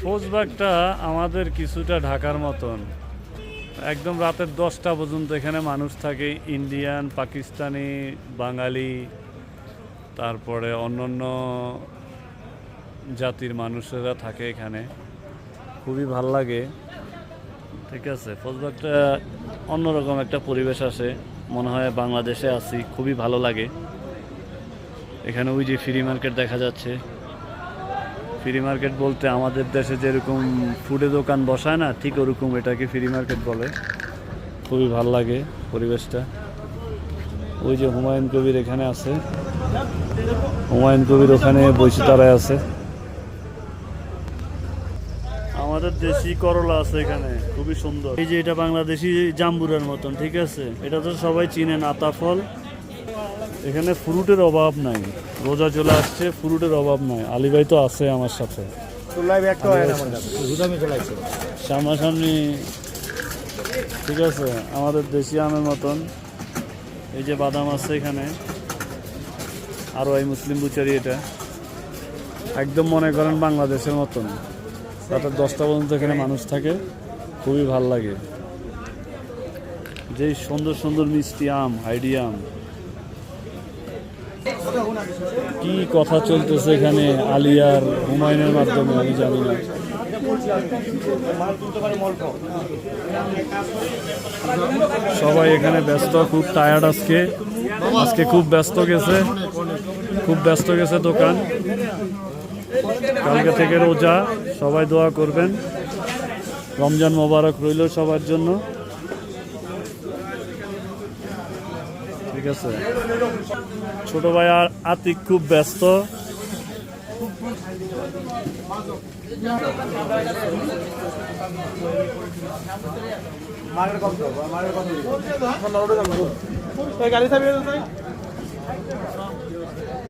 ফৌজবাগটা আমাদের কিছুটা ঢাকার মতন, একদম রাতের 10টা পর্যন্ত এখানে মানুষ থাকে, ইন্ডিয়ান, পাকিস্তানি, বাঙালি, তারপরে অন্যান্য জাতির মানুষেরা থাকে এখানে। খুবই ভাল লাগে। ঠিক আছে, ফৌজবাগটা অন্যরকম একটা পরিবেশ আসে, মনে হয় বাংলাদেশে আছি, খুবই ভালো লাগে। এখানে ওই যে ফ্রি মার্কেট দেখা যাচ্ছে। ফ্রি মার্কেট বলতে আমাদের দেশে যেরকম ফুডে দোকান বসায় না, ঠিক ওরকম এটাকে ফ্রি মার্কেট বলে। খুবই ভাল লাগে পরিবেশটা। ওই যে হুমায়ুন কবির এখানে আছে, হুমায়ুন কবির ওখানে বসে দাঁড়ায় আছে। আমাদের দেশি করলা আছে এখানে, খুবই সুন্দর। এই যে এটা বাংলাদেশি জাম্বুরার মতন, ঠিক আছে, এটা তো সবাই চিনেন, আতা ফল। এখানে ফ্রুটের অভাব নাই, রোজা চলে আসছে, ফ্রুটের অভাব নাই। আলী ভাই তো আছে আমার সাথে, সামনাসামনি। ঠিক আছে, আমাদের দেশি আমের মতন। এই যে বাদাম আছে এখানে, আরও এই মুসলিম বুচারি, এটা একদম মনে করেন বাংলাদেশের মতন। রাতের 10টা পর্যন্ত এখানে মানুষ থাকে, খুবই ভাল লাগে। যেই সুন্দর সুন্দর মিষ্টি আম, হাইডি আম। কি কথা চলতেছে এখানে আলিয়ার হুমায়ুনের মাধ্যমে আমি জানি না। সবাই এখানে ব্যস্ত, খুব টায়ার্ড আজকে। আজকে খুব ব্যস্ত গেছে, খুব ব্যস্ত গেছে দোকান। কালকে থেকে রোজা, সবাই দোয়া করবেন। রমজান মোবারক রইল সবার জন্য। ঠিক আছে, ছোট ভাই আর আতিক খুব ব্যস্ত। গাড়ি